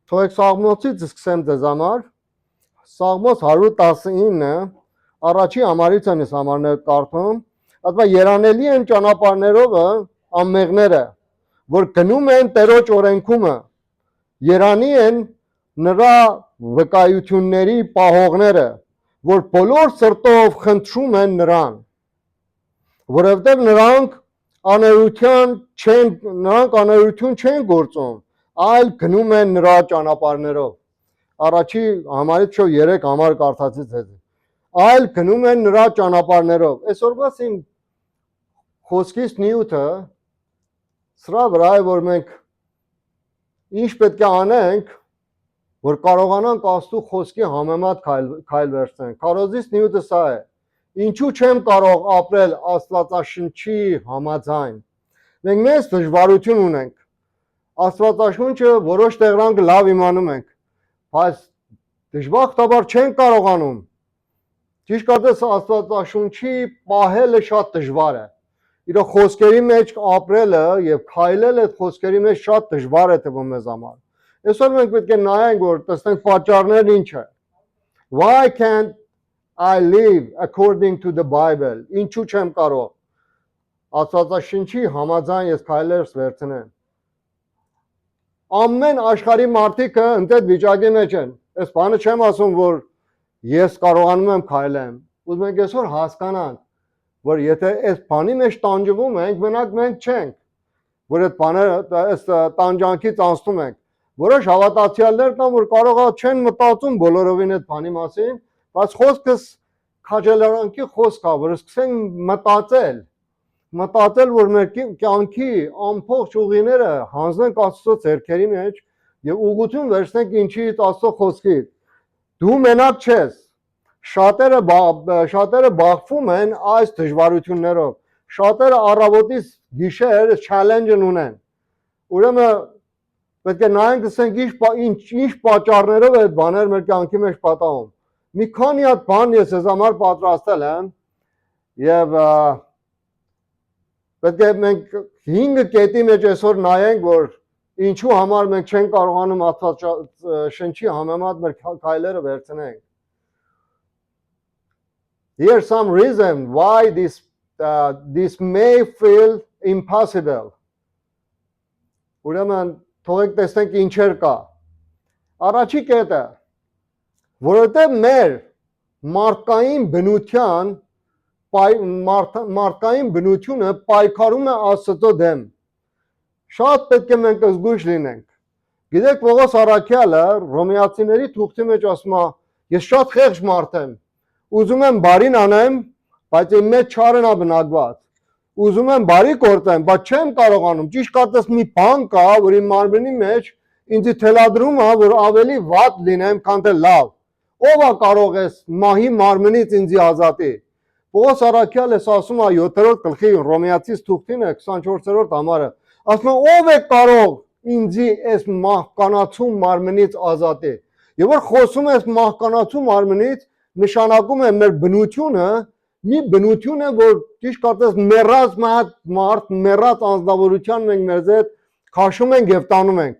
Թողեք Սաղմոսից սկսեմ ձեզ համար։ Սաղմոս 119-ը առաջի համարից են ես համարներ կարդում, ասում է երանելի են ճանապարհներովը անմեղները, որ գնում են Տերոջ օրենքումը, երանի են նրա վկայությունների պահողները, որ բոլոր սրտով խնդրում են նրան, որովհետև նրանք աներություն չեն գործում, այլ գնում են նրա ճանապարհներով։ Առաջի համարից 3 համար կարդացից հետ։ Այլ գնում են նրա ճանապարհներով։ Այսօրվա իմ խոսքից նյութը սրա վրա է, որ մենք ինչ պետք է անենք, որ կարողանանք Աստծո խոսքի համեմատ քայլ վերցնենք։ Քարոզից նյութը սա է. ինչու չեմ կարող ապրել Աստվածաշնչի համաձայն։ Մենք մեծ դժվարություն ունենք։ Աստվածաշունչը որոշ տեղանք լավ իմանում ենք, բայց դժբախտաբար չենք կարողանում։ Ճիշտ ասած Աստվածաշունչի պահելը շատ դժվար է։ Իր խոսքերի մեջ ապրելը եւ քայլելը այդ խոսքերի մեջ շատ դժվար է թվում մեզ համար։ Այսօր մենք պետք է նայենք, որ տեսնենք պատճառներն ինչ է։ Why can't I live according to the Bible? Ինչու չեմ կարող Աստվածաշնչի համաձայն ես քայլերս վերցնեմ։ Ամեն աշխարհի մարդիկը ընդ վիճակի մեջ են։ Այս բանը չեմ ասում, որ ես կարողանում եմ քայլեմ։ Ուզում ենք այսօր հասկանանք, որ եթե այս բանի մեջ տանջվում ենք, մենակ մենք չենք, որ այդ բանը այս տանջանքից անցնում ենք։ Որոշ հավատացյալներ կան, որ կարող չեն մտածում բոլորովին այդ բանի մասին, բայց խոսքս քաջալերանքի խոսք է, որ սկսենք մտածել, որ մեր կյանքի ամբողջ ուղիները հանձնենք Աստծո ձեռքերի մեջ եւ ուղղություն վերցնենք ինչից Աստծո խոսքից։ Դու մենակ չես։ Շատերը բախվում են այս դժվարություններով։ Շատերը առավոտից գիշեր challenge ունեն։ Ուրեմն պետք է նայենք, ասենք ինչ պատճառներով այդ բաները մեր կյանքի մեջ պատահում։ Մի քանի հատ բան ես ձեզ համար պատրաստել եմ եւ պետք է մենք 5 կետի մեջ այսօր նայենք, որ ինչու համար մենք չենք կարողանում Աստվածաշնչի համեմատ մեր քայլերը վերցնենք։ Here's some reason why this may feel impossible. Ուրեմն թողեք տեսնենք ինչեր կա։ Առաջի կետը, որովհետև մեր մարդկային բնությունը պայքարում է Աստծո դեմ։ Շատ պետք է մենք զգույշ լինենք։ Գիտեք, Պողոս առաքյալը Հռոմեացիների թուղթի մեջ ասում է. ես շատ խեղճ մարդ եմ, ուզում եմ բարին անեմ, բայց իմ մեջ չարն է բնակված։ Ուզում եմ բարի գործեմ, բայց չեմ կարողանում։ Ճիշտ կարծես մի բան կա, որ իմ մարմնի մեջ ինձ թելադրում է, որ ավելի վատ լինեմ, քան թե լավ։ Ո՞վ է կարող է մահի մարմնից ինձ ազատի։ Պողոս առաքյալը ասում է 7-րդ գլխի Հռոմեացիս թուղթին 24-րդ համարը, ասում է ով է կարող ինձ այս մահկանացու մարմնից ազատի։ Եվ որ խոսում ես մահկանացու մարմնից, նշանակում է մեր բնությունը, մի բնություն է, որ ճիշտ կարծես մեռած մարդ, մեռած անձնավորության մենք մեզ հետ քաշում ենք եւ տանում ենք։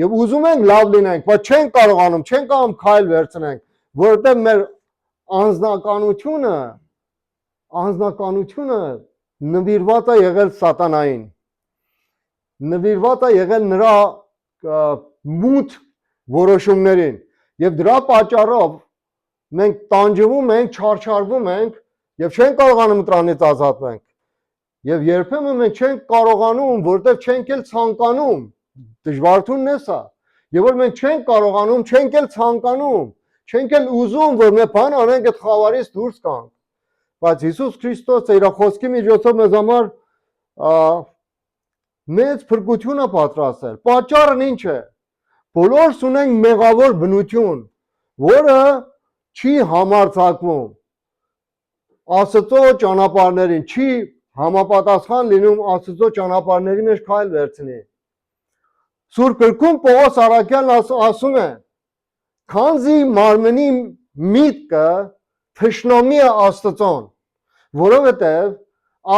Եվ ուզում ենք լավ լինենք, բայց չենք կարողանում, չենք կարող քայլ վերցնենք, որովհետեւ մեր անձնականությունը նվիրված է եղել սատանային։ Նվիրված է եղել նրա մութ որոշումներին եւ դրա պատճառով մենք տանջվում ենք, չարչարվում ենք եւ չենք կարողանում դրանից ազատվենք։ Եվ երբեմն մենք չենք կարողանում, որովհետեւ չենք էլ ցանկանում։ Դժվարությունն է սա։ Եվ որ մենք չենք կարողանում, չենք էլ ցանկանում, չենք էլ ուզում, որ մի բան անենք այդ խավարից դուրս գանք։ Բայց Հիսուս Քրիստոսը իր խոսքի միջոցով մեզ համար մեծ փրկություն է պատրաստել։ Պատճառն ինչ է։ Բոլորս ունենք մեղավոր բնություն, որը չի համարձակվում Աստծո ճանապարհներին, չի համապատասխան լինում Աստծո ճանապարհների մեջ քայլ վերցնի։ Սուրբ Գրքում Պողոս առաքյալն ասում է. քանզի մարմնի միտքը թշնամի է Աստծոն, որովհետև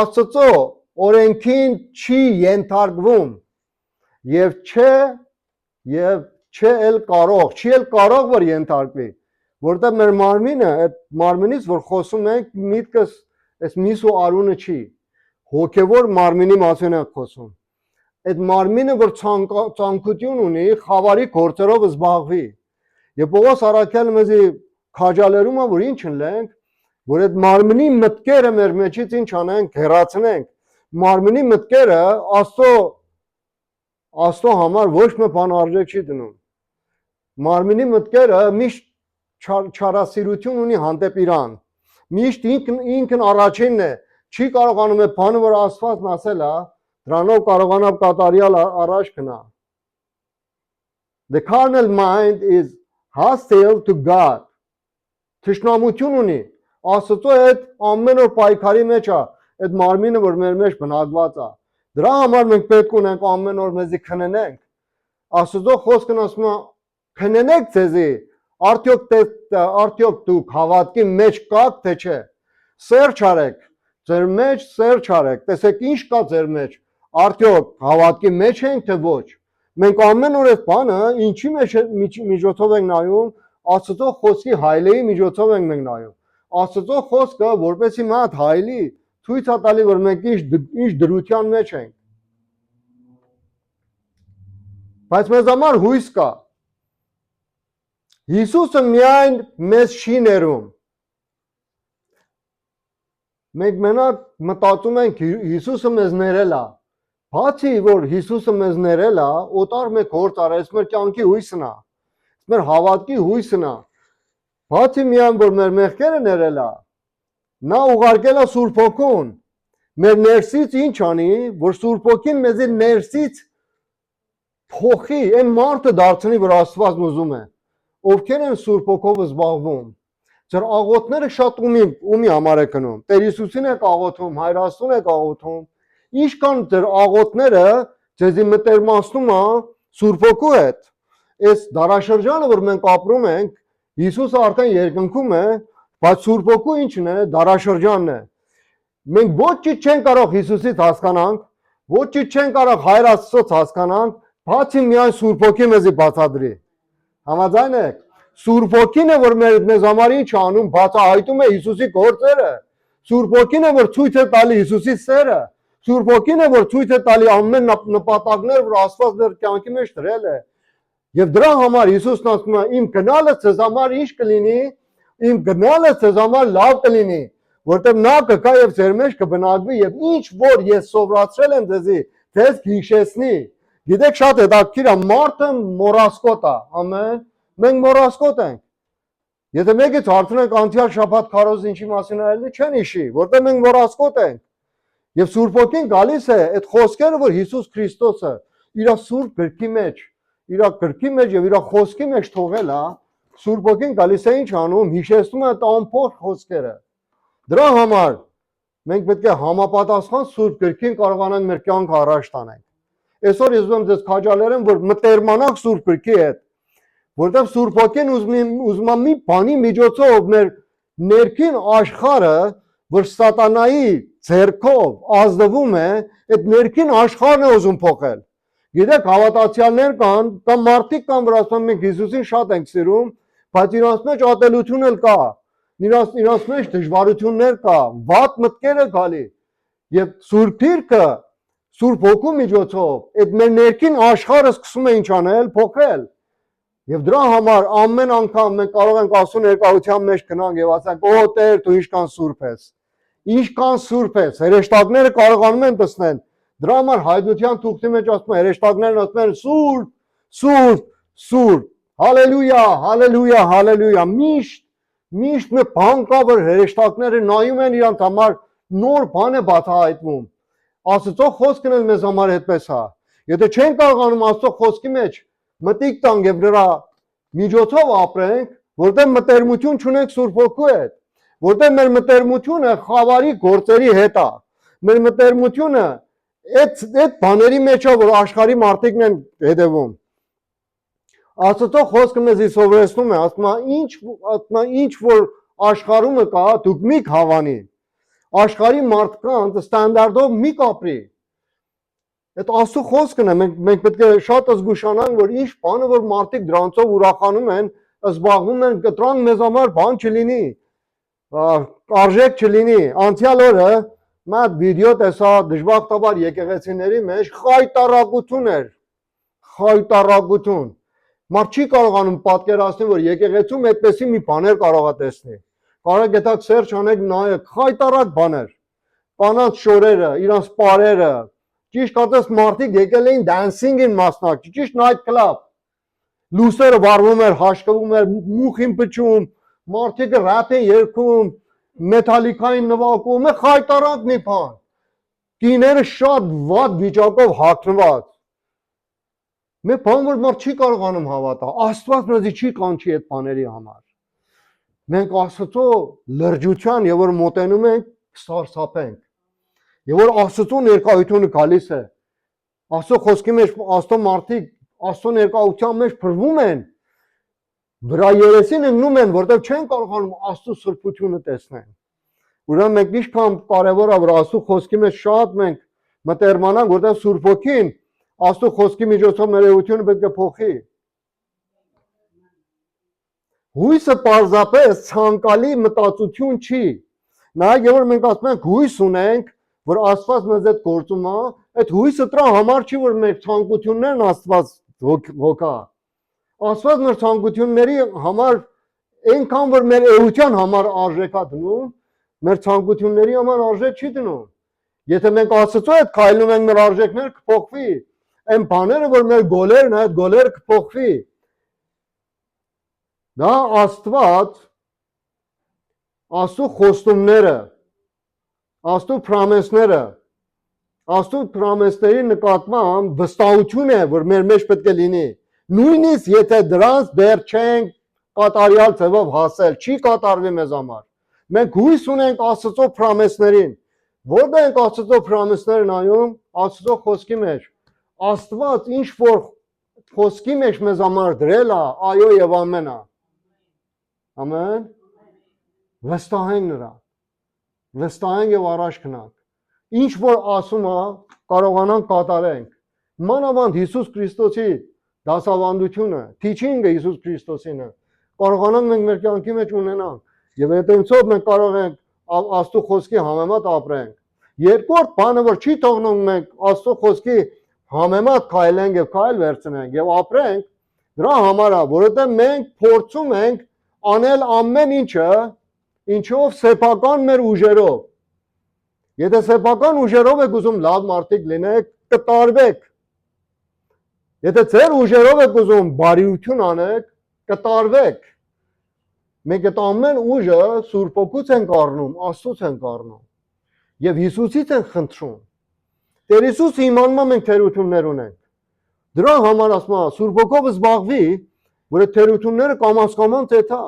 Աստծո օրենքին չի ենթարկվում եւ չէ էլ կարող, չի էլ կարող որ ենթարկվի, որտեղ մեր մարմինը, այդ մարմինից որ խոսում ենք, միտքս այս միս ու արունը չի, հոգևոր մարմինի մասին ենք խոսում։ Այդ մարմինը որ ցանկություն ունի, խավարի գործերով զբաղվի։ Եվ Պողոս առաքյալը մեզ քաջալերում է, որ ինչ ընլենք, որ այդ մարմնի մտքերը մեր մեջից ինչ անենք, հեռացնենք։ Մարմնի մտքերը Աստծո համար ոչ մի բան արժեք չի դնում։ Մարմնի մտքերը միշտ չարասիրություն ունի հանդեպ իրան։ Միշտ ինքն առաջինն է, չի կարողանում է բանը, որ Աստվածն ասել է, դրանով կարողանա կատարյալ առաջ գնա։ The carnal mind is hostile to God. Թշնամություն ունի։ Աստծո հետ ամեն օր պայքարի մեջ է, այդ մարմինը, որ մեր մեջ բնակված է։ Դրա համար մենք պետք ունենք ամեն օր մեզի քննենք։ Աստծո խոսքն ասում է, քննեք ձեզի, արդյոք դուք հավատքի մեջ կաք, թե չէ։ Սերջ արեք, ձեր մեջ սերջ արեք, տեսեք ինչ կա ձեր մեջ, արդյոք հավատքի մեջ ենք, թե ոչ։ Մենք ամեն օր այդ բանը ինչի միջոցով ենք նայում, Աստծո խոսքի հայլեի միջոցով ենք մենք նայում։ Աստծո խոսքը որպեսզի մատ հայլի, ցույց է տալի, որ մենք ինչ դրության մեջ ենք։ Բայց մեզ համար հույս կա։ Հիսուսը միայն մեզ չի ներում։ Մենք մենակ մտածում ենք Հիսուսը մեզ ներել է։ Բացի որ Հիսուսը մեզ ներել է, օտար մեկ գործ արել, մեր կյանքի հույսն է։ Մեր հավատքի հույսն է։ Բացի միայն որ մեր մեղքերը ներել է, նա ուղարկել է Սուրբ Հոգուն։ Մեր ներսից ինչ անի, որ Սուրբ Հոգին մեզ ներսից փոխի, այն մարդը դարձնի, որ Աստվածն ուզում է։ Ովքեր են Սուրբ Հոգով զբաղվում։ Ձեր աղոթները շատ ումի համար է գնում։ Տեր Հիսուսին եք աղոթում, Հայր Աստծուն եք աղոթում։ Ինչքան ձեր աղոթները ձեզի մտերմացնում է Սուրբ Հոգու հետ։ Այս դարաշրջանը, որ մենք ապրում ենք, Հիսուսը արդեն երկնքում է, բայց Սուրբ Հոգու ինչն է, դարաշրջանն է։ Մենք ոչ չի չեն կարող Հիսուսից հասկանանք, ոչ չի չեն կարող Հայր Աստծոց հասկանանք, բացի միայն Սուրբ Հոգին մեզի բացատրի։ Համաձայն եք։ Սուրբ Հոգին է, որ մեզ համար ինչ անում, բացահայտում է Հիսուսի գործերը։ Սուրբ Հոգին է, որ ցույց է տալի Հիսուսի սերը։ Սուրբ Հոգին է, որ ցույց է տալի ամեն նպատակներ, որ Աստված մեր կյանքի մեջ դրել է։ Եվ դրա համար Հիսուսն ասում է, իմ գնալը ձեզ համար ինչ կլինի, իմ գնալը ձեզ համար լավ կլինի, որտեղ նա կգա եւ ձեր մեջ կբնակվի եւ ինչ որ ես սովորացրել եմ ձեզի, ձեզ հիշեցնի։ Գիտեք շատ հետաքրքիր է, մարդը մոռասկոտ է, ամեն, մենք մոռասկոտ ենք։ Եթե մեկից հարցնենք անցյալ շաբաթ քարոզ ինչի մասին ալի, չեն հիշի, որտեղ մենք մոռասկոտ ենք։ Եվ Սուրբ Հոգին գալիս է այդ խոսքերը, որ Հիսուս Քրիստոսը իր Սուրբ գրքի մեջ, իր գրքի մեջ եւ իր խոսքի մեջ թողել է, Սուրբ Հոգին գալիս է ինչ անում, հիշեցնում է այդ ամփոփ խոսքերը։ Դրա համար մենք պետք է համապատասխան Սուրբ գրքին կարողանանք մեր կյանքը առաջ տանենք։ Այսօր ես ուզում ձեզ քաջալերեմ, որ մտերմանաք Սուրբ գրքի հետ, որտեղ Սուրբ Հոգին ուզում է մի բանի միջոցով մեր ներքին աշխարհը, որ սատանայի ձեռքով ազդվում է, այդ ներքին աշխարհն է ուզում փոխել։ Գիտեք, հավատացյալներ կան, կամ մարդիկ կան, որ ասում են մենք Հիսուսին շատ ենք սիրում, բայց իրանց մեջ ատելություն էլ կա, իրանց մեջ դժվարություններ կա, վատ մտքեր է գալի։ Եվ Սուրբ Գիրքը, Սուրբ Հոգու միջոցով, այդ մեր ներքին աշխարհը սկսում է ինչ անել, փոխել։ Եվ դրա համար ամեն անգամ մենք կարող ենք Աստծո ներկայության մեջ գնանք եւ ասենք, «Օ Տեր, դու ինչքան սուրբ ես»։ Ինչքան սուրբ ես, հրեշտակները կարողանում են տեսնել։ Դրա համար հայտնության թուղթի մեջ ասում է, հրեշտակներն ասում են սուրբ, սուրբ, սուրբ։ Հալելույա, հալելույա, հալելույա։ Միշտ մի բան կա, որ հրեշտակները նայում են իրանց համար նոր բան է բացահայտվում։ Աստծո խոսքն էլ մեզ համար այդպես է։ Եթե չեն կարողանում Աստծո խոսքի մեջ մտիկ տանք եւ նրա միջոցով ապրենք, որտեղ մտերմություն չունենք Սուրբ Հոգու հետ, որտեղ մեր մտերմությունը խավարի գործերի հետ է։ Մեր մտերմությունը այդ բաների մեջ է, որ աշխարհի մարդիկն են հետևում։ Աստծո խոսքը մեզ սովորեցնում է, ասում է ինչ որ աշխարհում կա, դուք մի հավանի։ Աշխարհի մարդկանց ստանդարտով մի կապրի։ Այդ Աստծո խոսքն է, մենք պետք է շատ զգուշանանք, որ ինչ բանը որ մարդիկ դրանցով ուրախանում են, զբաղվում են, կտրան մեզ համար բան չլինի, արժեք չլինի։ Անցյալ օրը մատ վիդեո տեսա դժբախտաբար եկեղեցիների մեջ խայտարակություն էր, խայտարակություն։ Մարդ չի կարողանում պատկերացնել, որ եկեղեցում այդպեսի մի բաներ կարող է տեսնել։ Կարող գետակ սերջ անեք նայեք, խայտարակ բաներ։ Կանանց շորերը, իրանց պարերը, ճիշտ կարծես մարդիկ եկել էին դանսինգին մասնակցի, ճիշտ night club։ Լուսերը վառվում էր, հաշկվում էր, մուխին փչում, մարդիկ ռապ են երգում, մեթալիկային նվագում, խայտարակ մի բան։ Կիները շատ վատ վիճակով հագնված։ Մի բան որ մարդ չի կարողանում հավատալ, Աստված մեզի չի կանչի այդ բաների համար։ Մենք Աստծո լրջության եւ որ մոտենում ենք, սարսափենք։ Եվ որ Աստծո ներկայությունը գալիս է, Աստծո խոսքի մեջ Աստծո մարդիկ Աստծո ներկայության մեջ փրվում են, վրա երեսին ընկնում են, որտեղ չեն կարողանում Աստծո սրբությունը տեսնել։ Ուրեմն մենք ինչքան կարևոր է որ Աստծո խոսքի մեջ շատ մենք մտերմանանք, որտեղ Սուրբ Հոգին Աստծո խոսքի միջոցով մեր էությունը պետք է փոխի։ Հույսը պարզապես ցանկալի մտածություն չի։ Նայեք, երբ մենք ասում ենք հույս ունենք, որ Աստված մեզ այդ գործում է, այդ հույսը դրա համար չի, որ մեր ցանկություններն Աստված հոգա։ Աստված մեր ցանկությունների համար այնքան որ մեր էության համար արժեք է դնում, մեր ցանկությունների համար արժեք չի դնում։ Եթե մենք Աստծո հետ քայլում ենք, մեր արժեքները կփոխվի։ Այն բաները, որ մեր գոլերն է, այդ գոլերը կփոխվի։ Դա Աստված Աստծո խոստումները, Աստծո պրոմեսները, Աստծո պրոմեսների նկատմամբ վստահություն է, որ մեր մեջ պետք է լինի։ Նույնիսկ եթե դրանց դեռ չենք կատարյալ ձևով հասել, չի կատարվի մեզ համար։ Մենք հույս ունենք Աստծո պրոմեսներին։ Որտեղ ենք Աստծո պրոմեսները նայում, Աստծո խոսքի մեջ։ Աստված ինչ որ խոսքի մեջ մեզ համար դրել է, այո եւ ամեն է։ Ամեն։ Վստահենք նրա։ Վստահենք եւ առաջ գնանք։ Ինչ որ ասում է, կարողանանք կատարենք։ Մանավանդ Հիսուս Քրիստոսի դասավանդությունը, teaching-ը Հիսուս Քրիստոսինը կարողանանք մենք մեր կյանքի մեջ ունենանք եւ այդտեղով մենք կարող ենք Աստծո խոսքի համեմատ ապրենք։ Երկրորդ բանը որ չի թողնում մենք Աստծո խոսքի համեմատ քայլենք եւ քայլ վերցնենք եւ ապրենք, դրա համար է, որովհետեւ մենք փորձում ենք անել ամեն ինչը, ինչով սեփական մեր ուժերով։ Եթե սեփական ուժերով եք ուզում լավ մարդիկ լինեք, կտարվեք։ Եթե ձեր ուժերով եք ուզում բարիություն անեք, կտարվեք։ Մենք այդ ամեն ուժը Սուրբ Հոգուց ենք առնում, Աստծուց ենք առնում եւ Հիսուսից ենք խնդրում։ Տեր Հիսուսի իմանման մենք թերություններ ունենք։ Դրա համար ասում եմ, Սուրբ Հոգով զբաղվի, որ այդ թերությունները կամաց-կամաց էթա։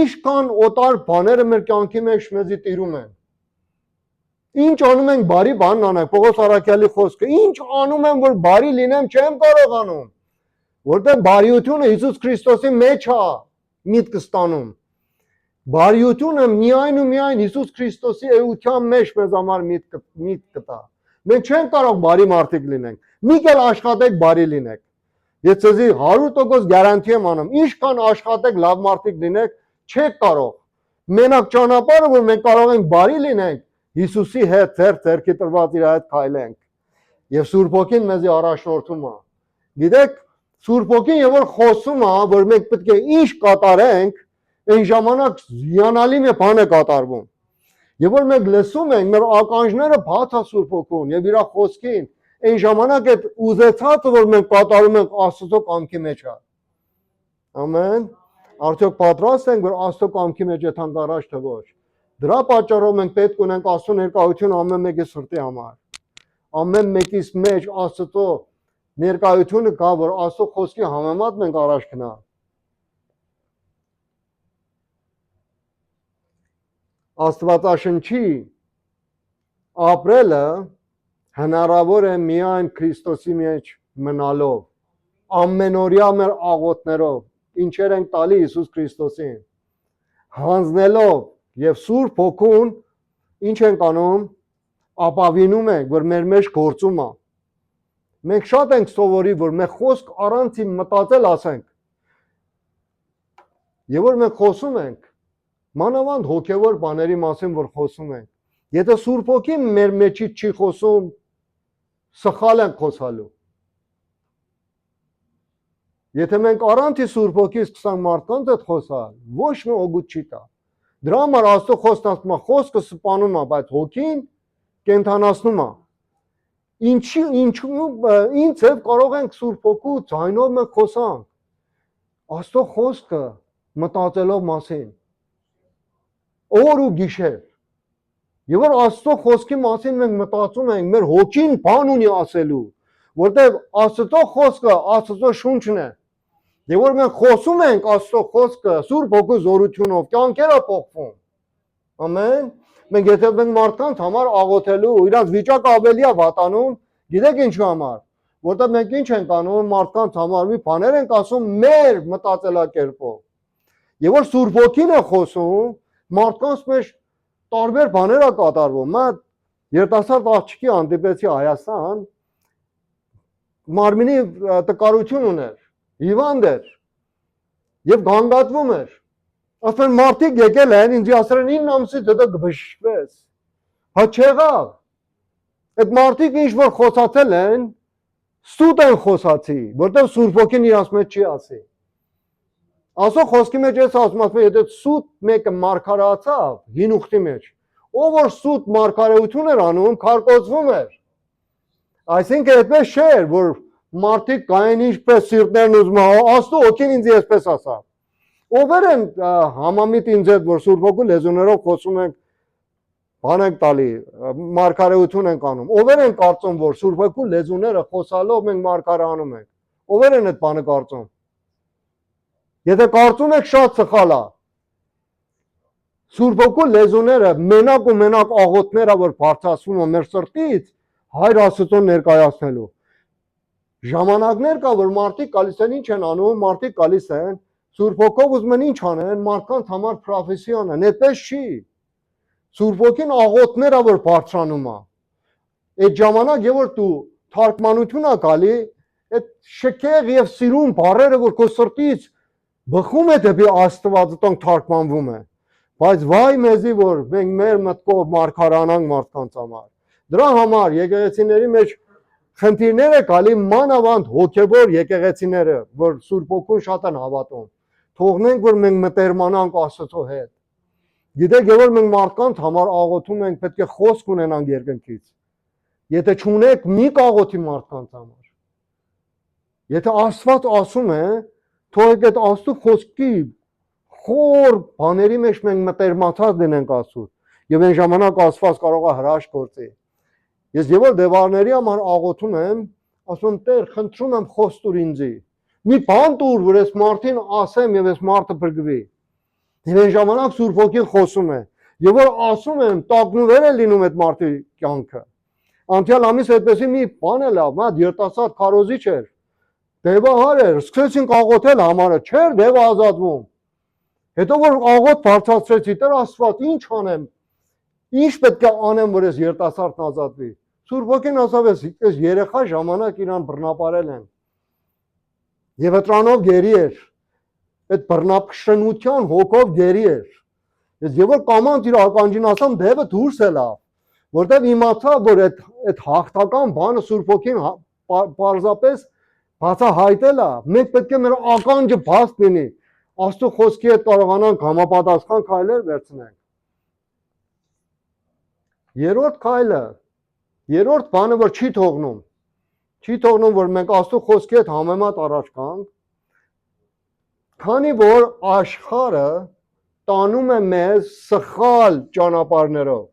Ինչքան օտար բաները մեր կյանքի մեջ մեզի տիրում են։ Ինչ անում ենք բարի բան անենք, Պողոս Առաքյալի խոսքը, ինչ անում եմ որ բարի լինեմ, չեմ կարողանում, որտեղ բարիությունը Հիսուս Քրիստոսի մեջ է միտք ստանում։ Բարիությունը միայն ու միայն Հիսուս Քրիստոսի էության մեջ մեզ համար միտք կտա։ Մենք չենք կարող բարի մարդիկ լինենք։ Մի կել աշխատեք բարի լինեք։ Ես ձեզի 100% գարանտի եմ անում, ինչքան աշխատեք լավ մարդիկ լինեք, չեք կարող։ Մենակ ճանապարհը, որ մենք կարող ենք բարի լինենք, Հիսուսի հետ ձեռքի տրված իր հետ քայլենք։ Եվ Սուրբ Հոգին մեզի առաջնորդում է։ Գիտեք, Սուրբ Հոգին եւ որ խոսում է, որ մենք պետք է ինչ կատարենք, այն ժամանակ հիանալի մի բան է կատարվում։ Եվ որ մենք լսում ենք, մեր ականջները բաց է Սուրբ Հոգուն եւ իր խոսքին, այն ժամանակ այդ ուզեցածը, որ մենք կատարում ենք Աստծո կամքի մեջ է։ Ամեն։ Արդյոք պատրաստ ենք, որ Աստծո կամքի մեջ եթանք առաջ թե ոչ։ Դրա պատճառով մենք պետք ունենք Աստծո ներկայություն ամեն մեկի սրտի համար։ Ամեն մեկիս մեջ Աստծո ներկայությունը կա, որ Աստծո խոսքի համեմատ մենք առաջ գնանք։ Աստվածաշնչի ապրելը հնարավոր է միայն Քրիստոսի մեջ մնալով, ամենօրյա մեր աղոթներով, ինչեր ենք տալի Հիսուս Քրիստոսին, հանձնելով եւ Սուրբ Հոգուն ինչ ենք անում, ապավինում ենք, որ մեր մեջ գործում է, Մենք շատ ենք սովորի, որ մենք խոսք առանց իմ մտածել ասենք։ Եվ որ մենք խոսում ենք, մանավանդ հոգևոր բաների մասին, որ խոսում ենք, եթե Սուրբ Հոգին մեր մեջից չի խոսում, սխալ ենք խոսալու։ Եթե մենք առանց Սուրբ Հոգի սկսանք մարդկանց հետ խոսալ, ոչ մի օգուտ չի տա։ Դրա համար Աստծո խոսքն ասում է, խոսքը սպանում է, բայց հոգին կենթանացնում է։ Ինչ եւ կարող ենք Սուրբ Հոգու ձայնով մենք խոսանք։ Աստծո խոսքը մտածելով մասին։ Օր ու գիշեր։ Եվ որ Աստծո խոսքի մասին մենք մտածում ենք, մեր հոգին բան ունի ասելու, որտեղ Աստծո խոսքը Աստծո շունչն է։ Եվ որ մենք խոսում ենք Աստծո խոսքը Սուրբ Հոգու զորությունով, կյանքերը փոխվում։ Ամեն։ Մենք եթե մենք մարդկանց համար աղոթելու, իրանց վիճակը ավելի է վատանում, գիտեք ինչու համար, որտեղ մենք ինչ ենք անում մարդկանց համար մի բաներ ենք ասում մեր մտածելակերպով։ Եվ որ Սուրբ Հոգին է խոսում, մարդկանց մեջ տարբեր բաներ է կատարվում։ Մա երիտասարդ աղջիկի հանդիպեցի Հայաստան, մարմինի տկարություն ուներ, հիվանդ էր եւ գանգատվում էր։ Ասեն մարդիկ եկել են, ինձ ասել են 9 ամսից հետո կբժշկվես։ Հա չեղավ։ Այդ մարդիկ ինչ որ խոսացել են, սուտ են խոսացի, որտեղ Սուրբ Հոգին իրանց մեջ չի ասի։ Ասո խոսքի մեջ էս ասում եմ, եթե սուտ մեկը մարգարացավ հին ուխտի մեջ, ով որ սուտ մարգարեություն էր անում, քարկոծվում էր։ Այսինքն այդպես չէր, որ մարդիկ կային ինչպես սիրտներն ուզում են, Աստծո Հոգին ինձ այսպես ասավ։ Ովեր են համամիտ ինձ հետ, որ Սուրբ Հոգու լեզուներով խոսում ենք, բան ենք տալի, մարգարեություն ենք անում։ Ովեր են կարծում, որ Սուրբ Հոգու լեզուները խոսալով մենք մարգարեանում ենք։ Ովեր են այդ բանը կարծում։ Եթե կարծում եք շատ սխալ է։ Սուրբ Հոգու լեզուները մենակ ու մենակ աղոթները, որ բարձրացվում են մեր սրտից, Հայր Աստծուն ներկայացնելու։ Ժամանակներ կա, որ մարդիկ գալիս են, ինչ են անում, մարդիկ գալիս են, Սուրբ Հոգով ուզում են ինչ անեն, մարդկանց համար պրոֆեսիոն են, այդպես չի։ Սուրբ Հոգին աղոթները, որ բարձրանում է։ Այդ ժամանակ, երբ որ դու թարգմանություն ա գալի, այդ շքեղ եւ սիրուն բառերը, որ քո սրտից բխում է դեպի Աստված, տոնք թարգմանվում է։ Բայց վայ մեզի, որ մենք մեր մտքով մարգարանանք մարդկանց համար։ Դրա համար եկեղեցիների մեջ խնդիրները գալի մանավանդ հոգևոր եկեղեցիները, որ Սուրբ Հոգուն շատ են հավատում։ Թողնենք, որ մենք մտերմանանք Աստծո հետ։ Գիտեք, որ մենք մարդկանց համար աղոթում ենք, պետք է խոսք ունենանք երկնքից։ Եթե չունեք, մի կաղոթի մարդկանց համար։ Եթե Աստված ասում է, թողեք այդ Աստծո խոսքի խոր բաների մեջ մենք մտերմացած լինենք Աստծո։ Եվ այն ժամանակ Աստված կարող է հրաշք գործի։ Ես եւ որ դեվարների համար աղոթում եմ, ասում եմ Տեր, խնդրում եմ խոստուր ինձի։ Մի բան տուր, որ այս մարդին ասեմ եւ այս մարդը բրգվի։ Եվ այն ժամանակ Սուրբ Հոգին խոսում է։ Եվ որ ասում եմ, տագնուվեր է լինում այդ մարդի կյանքը։ Անցյալ ամիս այդպեսի մի բան է լավ, մա երիտասարդ քարոզիչ էր։ Դեվահար էր, սկսեցինք աղոթել համարը, չէր դևը ազատվում։ Հետո որ աղոթ բարձրացրեցի, Տեր Աստված, ինչ անեմ։ Ինչ պետք է անեմ, որ այս երիտասարդն ազատվի։ Սուրբ Հոգին ասավ, այս երեխա ժամանակ իրան բռնապարել են։ Եվ դրանով գերի էր։ Այդ բռնապշնության հոգով գերի էր։ Ես որ կամանց իր ականջին ասամ, դեպը դուրս է լավ, որտեղ իմացա, որ այդ հաղթական բանը Սուրբ Հոգին պարզապես բացահայտել է։ Մենք պետք է մեր ականջը բաց լինի, Աստծո խոսքի հետ կարողանանք համապատասխան քայլեր վերցնենք։ Երրորդ քայլը, երրորդ բանը, որ չի թողնում, որ մենք Աստծո խոսքի հետ համեմատ առաջ գանք, քանի որ աշխարհը տանում է մեզ սխալ ճանապարհներով։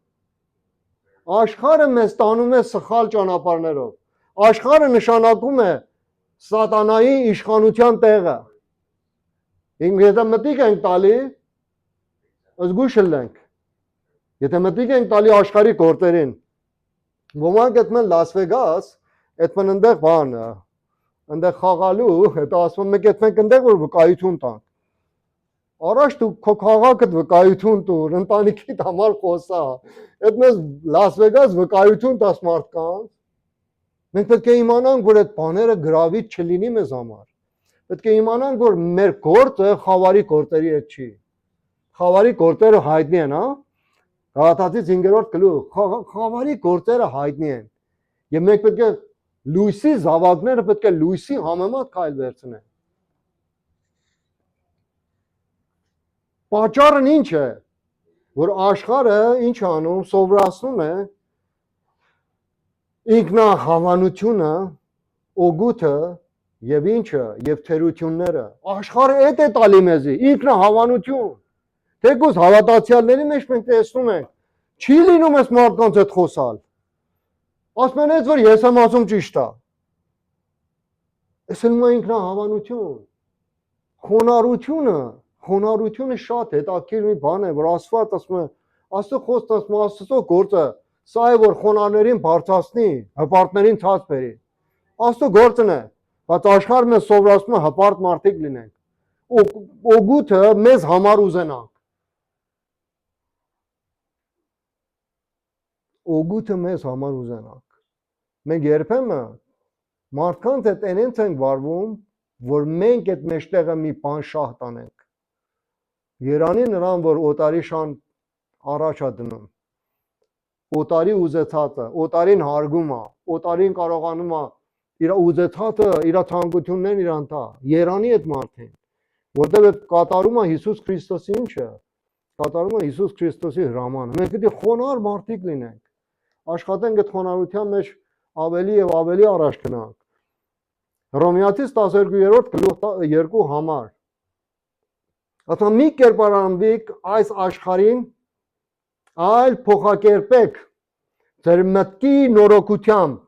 Աշխարհը մեզ տանում է սխալ ճանապարհներով։ Աշխարհը նշանակում է սատանայի իշխանության տեղը։ Եթե մտիկ ենք տալի, զգույշ ենք։ Եթե մտիկ ենք տալի աշխարհի գործերին, ոմանք այդմեն Լաս Վեգաս, այդմեն ընդեղ բան, ընդեղ խաղալու, հետո ասում եմ, մենք այդմենք ընդեղ որ վկայություն տանք։ Առաջ դու քո քաղաքդ վկայություն տուր, ընտանիքիդ համար խոսա, այդմեն Լաս Վեգաս վկայություն տաս մարդկանց, Մենք պետք է իմանանք, որ այդ բաները գրավիչ չլինի մեզ համար։ Պետք է իմանանք, որ մեր գործը խավարի գործերի հետ չի։ Խավարի գործերը հայտնի են, հա։ Գաղատացից 5-րդ գլուխ, խավարի գործերը հայտնի են։ Եվ մենք պետք է լույսի զավակները պետք է լույսի համեմատ քայլ վերցնեն։ Պատճառն ինչ է, որ աշխարհը ինչ անում, սովորացնում է ինքնահավանությունը, օգուտը եւ ինչը, եւ թերությունները։ Աշխարհը այդ է տալի մեզի, ինքնահավանություն։ Թեկուզ հավատացյալների մեջ մենք տեսնում ենք, չի լինում այս մարդկանց հետ խոսալ։ Ասում են, որ ես եմ ասում ճիշտ է։ Այս էլ ինքնահավանություն։ Խոնարհությունը շատ հետաքրքիր մի բան է, որ Աստված ասում է, Աստծո խոսքը ասում է, Աստծո գործը սա է, որ խոնարհներին բարձրացնի, հպարտներին ցած բերի։ Աստծո գործն է, բայց աշխարհը մեզ սովորացնում է հպարտ մարդիկ լինենք։ Օգուտը մեզ համար ուզենանք։ Օգուտը մեզ համար ուզենանք։ Մենք երբեմն մարդկանց հետ այնց ենք վարվում, որ մենք այդ մեջտեղը մի բան շահ տանենք։ Երանի նրան, որ օտարի շան առաջ է դնում։ Օտարի ուզեցածը, օտարին հարգում է, օտարին կարողանում է իր ուզեցածը, իր ցանկություններն իրան տա։ Երանի այդ մարդին, որտեղ այդ կատարում է Հիսուս Քրիստոսի ինչը, կատարում է Հիսուս Քրիստոսի հրամանը։ Մենք պետք է խոնարհ մարդիկ լինենք։ Աշխատենք այդ խոնարհության մեջ ավելի եւ ավելի առաջ գնանք։ Հռոմեացիս 12-րդ գլուխ 2 համար։ Ասա մի կերպարանվիկ այս աշխարհին, այլ փոխակերպեք ձեր մտքի նորոգությամբ։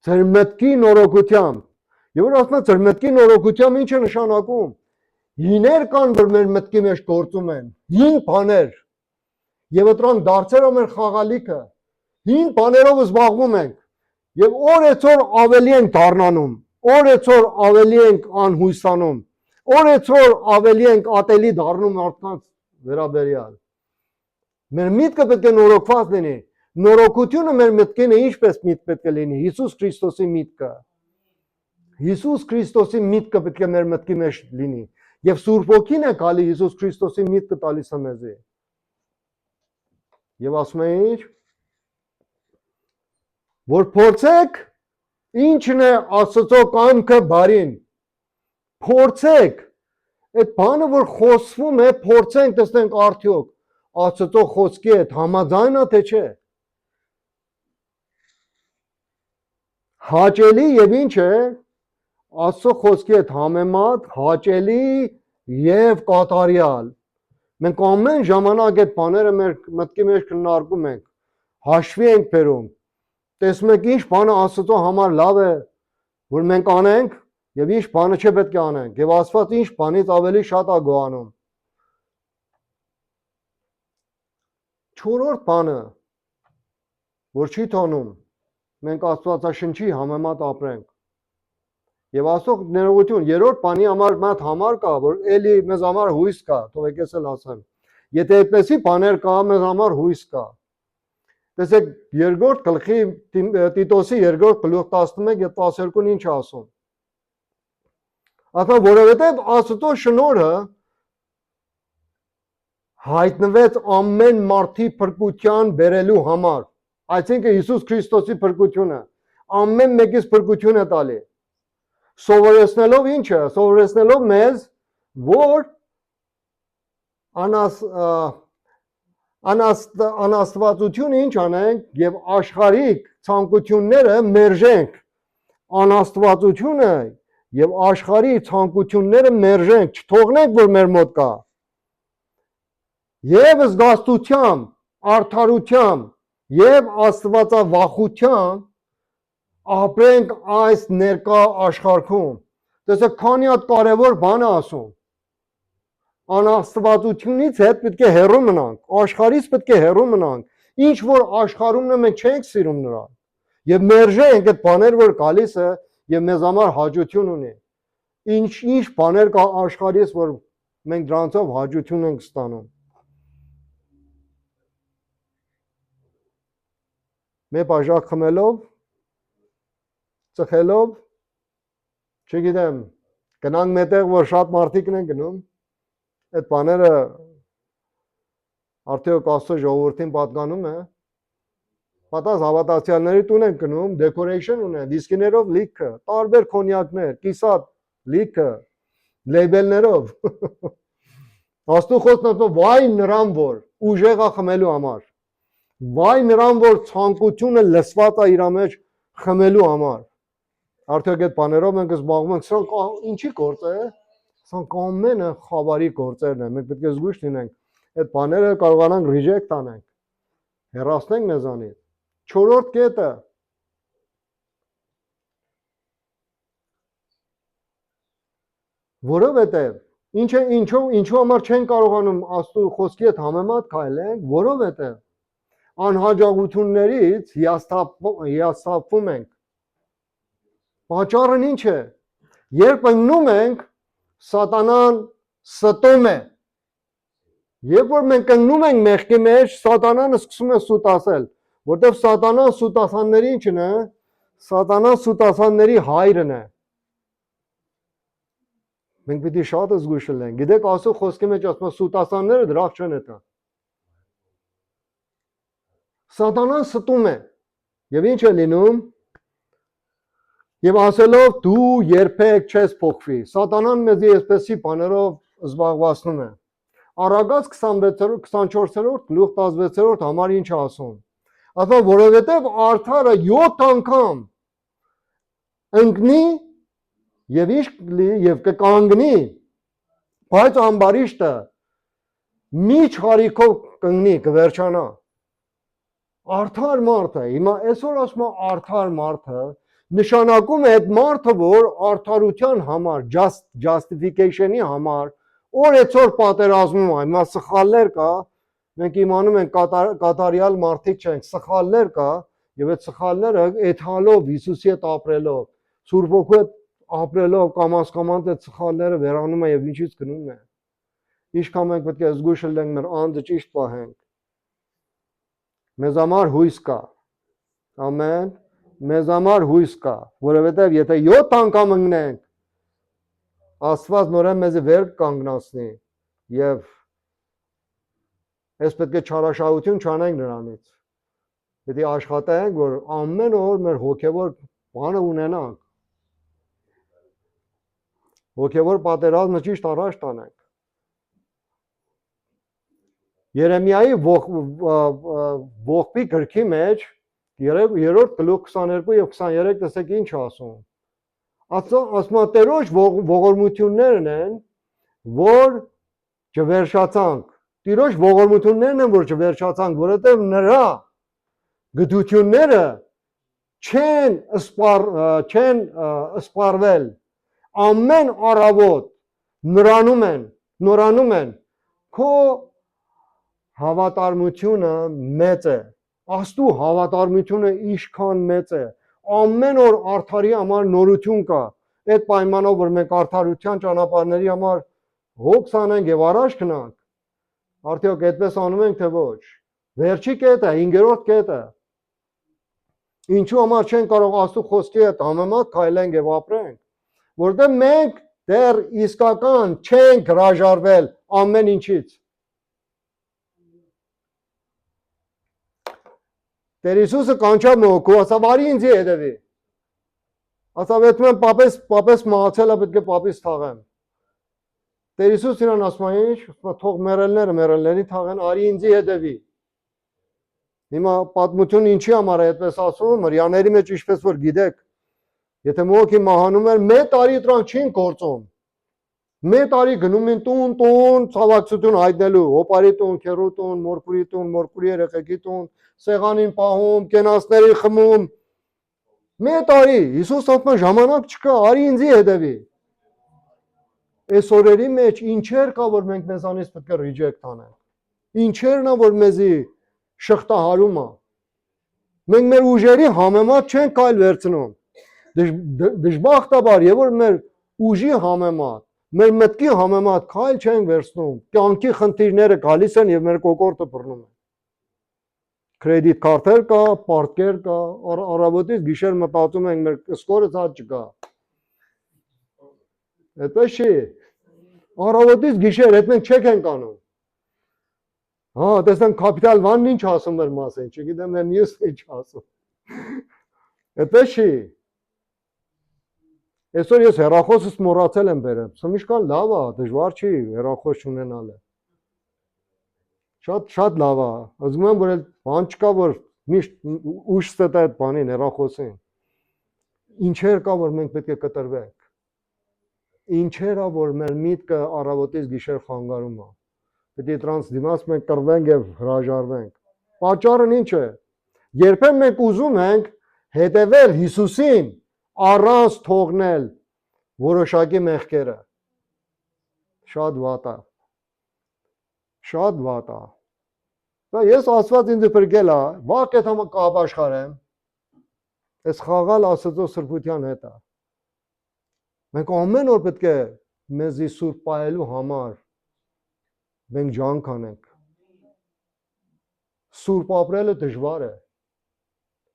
Ձեր մտքի նորոգությամբ։ Եվ որ ասում է ձեր մտքի նորոգությամբ ինչ է նշանակում։ Հիներ կան, որ մեր մտքի մեջ գործում են, հին բաներ։ Եվ դրանք դարձել են մեր խաղալիքը։ Հին բաներով զբաղվում ենք։ Եվ օրեցօր ավելի ենք դառնանում, օրեցօր ավելի ենք անհույսանում, օրեցօր ավելի ենք ատելի դառնում մարդկանց վերաբերյալ։ Մեր միտքը պետք է նորոգված լինի։ Նորոգությունը մեր մտքին է ինչպես միտք պետք է լինի։ Հիսուս Քրիստոսի միտքը։ Հիսուս Քրիստոսի միտքը պետք է մեր մտքի մեջ լինի։ Եվ Սուրբ Ոգին է գալի Հիսուս Քրիստոսի միտքը տալիս է մեզ։ Եվ ասում է ինչ, որ փորձեք ինչն է Աստծո կամքը բարին։ Փորձեք այդ բանը, որ խոսվում է, փորձենք տեսնենք արդյոք Աստծո խոսքի հետ համաձայն է թե չէ։ Հաճելի եւ ինչ է Աստծո խոսքի հետ համեմատ հաճելի եւ կատարյալ։ Մենք ամեն ժամանակ այդ բաները մեր մտքի մեջ քննարկում ենք, հաշվի ենք բերում։ Տեսնում եք ինչ բանը Աստծո համար լավ է, որ մենք անենք եւ ինչ բանը չպետք է անենք եւ Աստված ինչ բանից ավելի շատ է գոհանում։ 4-րդ բանը, որ չի թողնում մենք Աստվածաշնչի համեմատ ապրենք։ Եվ Աստծո ներողություն, 3-րդ բանի համար մատ համար կա, որ էլի մեզ համար հույս կա, թող եկես էլ ասեմ։ Եթե այդպեսի բաներ կա, մեզ համար հույս կա։ Տեսեք, 2-րդ գլխի Տիտոսի 2-րդ գլուխ 11 եւ 12-ն ինչ ասում։ Ասա, որովհետեւ Աստծո շնորհը հայտնվեց ամեն մարդի փրկության բերելու համար։ Այսինքն Հիսուս Քրիստոսի փրկությունը ամեն մեկից փրկություն է տալի։ Սովորեցնելով ինչը, սովորեցնելով մեզ, որ անաստվածությունը ինչ անենք եւ աշխարհիկ ցանկությունները մերժենք, անաստվածությունը եւ աշխարհի ցանկությունները մերժենք, չթողնենք, որ մեր մոտ կա։ Եվ զգաստությամբ, արդարությամբ եւ աստվածավախությամբ ապրենք այս ներկա աշխարհում։ Տեսեք, քանի հատ կարևոր բան է ասում։ Անաստվածությունից հետ պետք է հեռու մնանք, աշխարհից պետք է հեռու մնանք։ Ինչ որ աշխարհումն է մենք չենք սիրում նրան։ Եվ մերժենք այդ բաներ, որ գալիս է եւ մեզ համար հաճություն ունի։ Ինչ բաներ կա աշխարհից, որ մենք դրանցով հաճություն ենք ստանում։ Մեր բաժակ խմելով ծխելով, չգիտեմ, գնանք մետեղ, որ շատ մարդիկն են գնում, այդ բաները արդյոք Աստծո ժողովրդին պատկանում է, պատած հավատացյալների տուն են գնում, decoration ունեն, դիսկիներով լիքը, տարբեր կոնյակներ, կիսատ լիքը, լեյբելներով, Աստծո խոսքն ասում վայ նրան, որ ուժեղա խմելու համար, վայ նրան, որ ցանկությունը լսված է իր մեջ խմելու համար, արդյոք այդ բաներով մենք զբաղվում ենք, սրանք ինչի գործ է, սրանք ամենը խավարի գործերն են, մենք պետք է զգույշ լինենք, այդ բաները կարողանանք reject անենք, հեռացնենք մեզանից, չորրորդ կետը, որովհետև ինչու համար չեն կարողանում Աստծո խոսքի հետ համեմատ քայլենք, որովհետև անհաջողություններից հիասթափվում ենք։ Պատճառն ինչ է։ Երբ ընկնում ենք, սատանան ստում է։ Երբ որ մենք ընկնում ենք մեղքի մեջ, սատանան սկսում է սուտասել, որտեղ սատանան սուտասանների ինչն է, սատանան սուտասանների հայրն է։ Մենք պիտի շատ զգույշ լինենք։ Գիտեք, Աստծո խոսքի մեջ ասում է սուտասանները դրախ չեն հետա։ Սատանան ստում է։ Եվ ինչ է լինում։ Եվ ասելով դու երբեք չես փոխվի։ Սատանան մեզ այսպեսի բաներով զբաղվածնում է։ Առագած 24-րդ գլուխ 16-րդ համար ինչ է ասում։ Ասում որովհետև արդարը 7 անգամ ընկնի եւ ինչ եւ կկանգնի, բայց ամբարիշտը մի չարիքով կընկնի, կվերջանա։ Արդար մարդը, հիմա այսօր ասում եմ արդար մարդը, նշանակում է այդ մարդը, որ արդարության համար, justification-ի համար, որ այսօր պատերազմում է, հիմա սխալներ կա, մենք իմանում ենք կատարյալ մարդիկ չենք, սխալներ կա, եւ այդ սխալները էթալով Հիսուսի հետ ապրելով, Սուրբ Հոգու հետ ապրելով կամաց այդ սխալները վերանում է եւ ինչից գնում է։ Ինչքան մենք պետք է զգույշ լինենք մեր անձը ճիշտ պահենք։ Մեզ համար հույս կա։ Ամեն։ Մեզ համար հույս կա, որովհետեւ եթե 7 անգամ ընկնենք, Աստված նորեն մեզ վեր կանգնացնի եւ այս պետք է չարաշահություն չանենք նրանից։ Պետք է աշխատենք, որ ամեն օր մեր հոգեվոր բանը ունենանք։ Հոգևոր պատերազմը ճիշտ առաջ տանենք։ Երեմիայի ողբի գրքի մեջ 3-րդ գլուխ 22 եւ 23 տեսեք ինչ ասում։ Ասում է Տերոջ ողորմություններն են, որ չվերջացանք։ Տիրոջ ողորմություններն են, որ չվերջացանք, որովհետեւ նրա գդությունները չեն սպառվել։ Ամեն առավոտ նորանում են, քո հավատարմությունը մեծ է, Աստու հավատարմությունը ինչքան մեծ է, ամեն օր արդարի համար նորություն կա, այդ պայմանով, որ մենք արդարության ճանապարհների համար հոգս անենք եւ առաջ գնանք, արդյոք այդպես անում ենք թե ոչ, վերջի կետը, 5-րդ կետը, ինչու համար չեն կարող Աստու խոսքի հետ համեմատ քայլենք եւ ապրենք, որտեղ մենք դեռ իսկական չենք հրաժարվել ամեն ինչից։ Տեր Հիսուսը կանչավ մոքու, ասավ արի ինձ հետևի։ Ասավ այդ mən պապես մահացել է, պետք է պապից թաղեմ։ Տեր Հիսուս իրան ասում է ինչ, թող մեռելների թաղեն, արի ինձ հետևի։ Հիմա պատմություն ինչի համար է այդպես ասում, հрьяաների մեջ ինչպես որ գիտեք, եթե մոքի մահանում էր, մեկ տարի դրանք չին գործում։ Մեկ տարի գնում են տուն, ցավակցություն հայտնելու, հոպարի տուն, քերու տուն, մորքուրի երեխեքի տուն, սեղանին պահում, կենացների խմում։ Մեկ տարի, Հիսուս ասում է ժամանակ չկա, արի ինձի հետևի։ Այս օրերի մեջ ինչեր կա, որ մենք մեզանից պետք է reject անենք։ Ինչերն է, որ մեզի շղթահարում է։ Մենք մեր ուժերի համեմատ չենք կայլ վերցնում։ Դժբախտաբար, եւ որ մեր ուժի համեմատ, մեր մտքի համեմատ քայլ չեն վերցնում, կյանքի խնդիրները գալիս են եւ մեր կոկորտը բռնում է։ Կրեդիտ քարտեր կա, պարտքեր կա, առավոտից գիշեր մտածում ենք մեր սկորը ցած չկա։ Այդպես չի։ Առավոտից գիշեր այդ մենք չեք ենք անում։ Հա, տեսնենք Capital One-ն ինչ ասում էր մասին, չգիտեմ եմ մյուսը ինչ ասում։ Այդպես չի։ Այսօր ես հեռախոսս մոռացել եմ բերել։ Սմիշկան լավ է, դժվար չի հեռախոս ունենալը։ Շատ լավ է։ Ասում եմ, որ այդ բան չկա, որ միշտ ուշ ստա այդ բանին հեռախոսին։ Ինչեր կա, որ մենք պետք է կտրվենք։ Ինչեր է, որ մեր միտքը առավոտից գիշեր խանգարում է։ Պետք է դրանց դիմաց մենք կռվենք եւ հրաժարվենք։ Պատճառն ինչ է։ Երբեմն մենք ուզում ենք հետևել Հիսուսին առանց թողնել որոշակի մեղքերը։ Շատ վատ է։ Շատ վատ է։ Դա ես Աստված ինձ փրկել է, վաղ այդ համը կապաշխարեմ։ Այս խաղալ Աստծո սրբության հետ է։ Մենք ամեն օր պետք է մեզի սուրբ պահելու համար մենք ջանք անենք։ Սուրբ ապրելը դժվար է։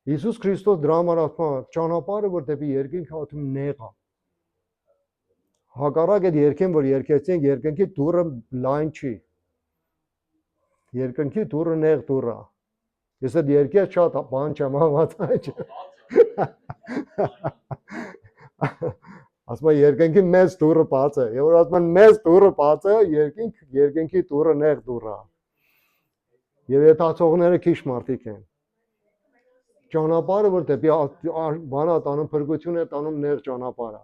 Հիսուս Քրիստոս դրա համար ասում է, ճանապարհը, որ դեպի երկինք հատում նեղ է։ Հակառակ այդ երկին, որ երկեցին, երկնքի դուռը լայն չի։ Երկնքի դուռը նեղ դուռ է։ Ես այդ երկեր շատ բան չեմ հավատալ։ Ասում եմ երկնքի մեծ դուռը բաց է։ Եվ որ ասում են մեծ դուռը բաց է, երկնքի դուռը նեղ դուռ է։ Եվ եթացողները քիչ մարդիկ են։ Ճանապարհը, որ դեպի բանա տանում, փրկություն է տանում նեղ ճանապարհը։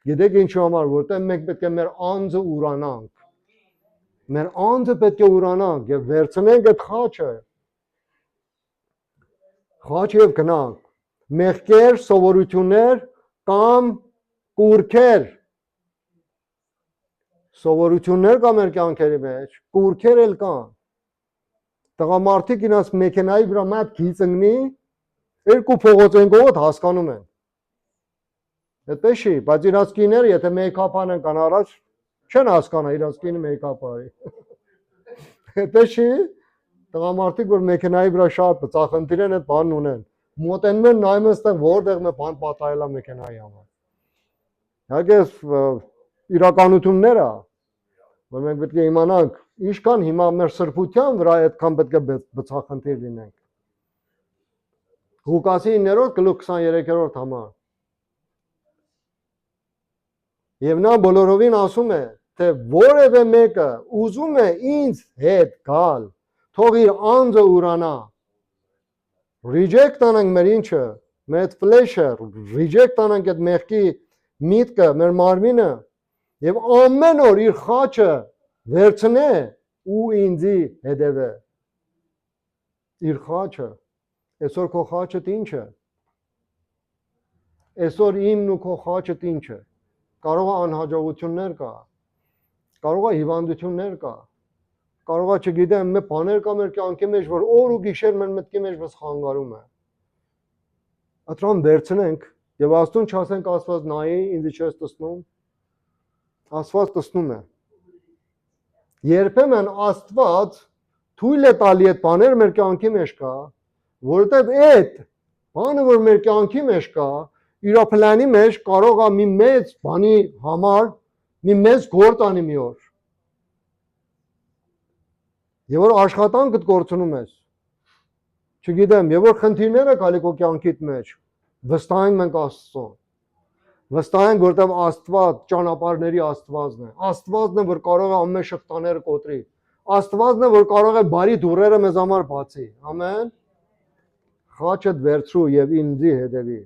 Գիտեք ինչու համար, որտեղ մենք պետք է մեր անձը ուրանանք։ Մեր անձը պետք է ուրանանք եւ վերցնենք այդ խաչը։ Խաչը եւ գնանք։ Մեղքեր, սովորություններ կամ կուրքեր։ Սովորություններ կա մեր կյանքերի մեջ, կուրքեր էլ կան։ Տղամարդիկ իրաց մեքենայի վրա մատ գիծ ընկնի, երկու փողոցենկով հասկանում են։ Այդպես չի, բայց իրաց կիները, եթե մեյքափան են կան առաջ, չեն հասկանա իրաց կինը մեյքափ արի։ Այդպես չի, տղամարդիկ, որ մեքենայի վրա շատ ծախնդիր են, այդ բանն ունեն։ Մոտենում են նայում են, որտեղ մե բան պատահել է մեքենայի համար։ Իհարկե իրականություններ է, որ մենք պետք է իմանանք, ինչքան հիմա մեր սրբության վրա այդքան պետք է բծախնդիր լինենք։ Ղուկասի 9:23 համար։ Եվ նա բոլորովին ասում է, թե որևէ մեկը ուզում է ինձ հետ գալ, թող իր անձը ուրանա։ Reject անենք մեր ինչը, մեր այդ flesh-ը, reject անենք այդ մեղքի միտքը, մեր մարմինը, եւ ամեն օր իր խաչը վերցնե ու ինձի հետևե։ Իր խաչը։ Այսօր քո խաչը ինչ է։ Այսօր իմն ու քո խաչը ինչ է։ Կարող է անհաջողություններ կա, կարող է հիվանդություններ կա, կարող է չգիտեմ, մի բաներ կա մեր կյանքի մեջ, որ օր ու գիշեր մեր մտքի մեջ մեզ խանգարում է։ Ատրան վերցնենք եւ Աստուն չասենք Աստված նայի, ինձ չես տեսնում։ Աստված տեսնում է։ Երբեմն Աստված թույլ է տալի այդ բաները մեր կյանքի մեջ կա, որովհետեւ այդ բանը, որ մեր կյանքի մեջ կա, իր պլանի մեջ կարող է մի մեծ բանի համար մի մեծ գործ անի մի օր։ Եվ որ աշխատանքդ գործնում ես։ Չգիտեմ, եւ որ խնդիրները գալի քո կյանքիդ մեջ, վստահենք մենք Աստծուն։ Վստահենք, որտեղ Աստված ճանապարհների Աստվածն է։ Աստվածն է, որ կարող է ամեն շղթաները կոտրի։ Աստվածն է, որ կարող է բարի դուռերը մեզ համար բացի։ Ամեն։ Խաչդ վերցրու եւ ինձի հետևի։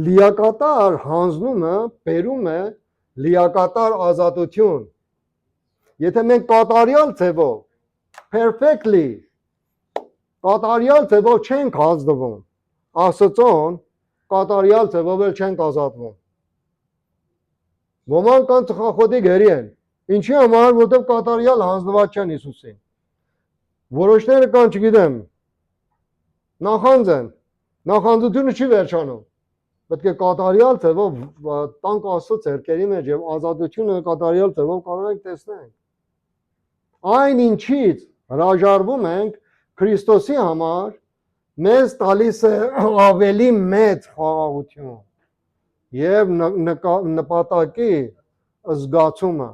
Լիակատար հանձնումը բերում է լիակատար ազատություն։ Եթե մենք կատարյալ ձևով, perfectly կատարյալ ձևով չենք հանձնվում, Աստծուն կատարյալ ձևով էլ չենք ազատվում։ Ոմանք կան ծխախոտի գերի են։ Ինչի համար, որտեղ կատարյալ հանձնված չեն Հիսուսին։ Որոշները կան, չգիտեմ, նախանձ են, նախանձությունը չի վերջանում։ Պետք է կատարյալ ձևով տանք Աստծո ձեռքերի մեջ եւ ազատությունը կատարյալ ձևով կարող ենք տեսնել։ Այն ինչից հրաժարվում ենք Քրիստոսի համար, մեզ տալիս է ավելի մեծ խաղաղություն եւ նպատակի զգացումը։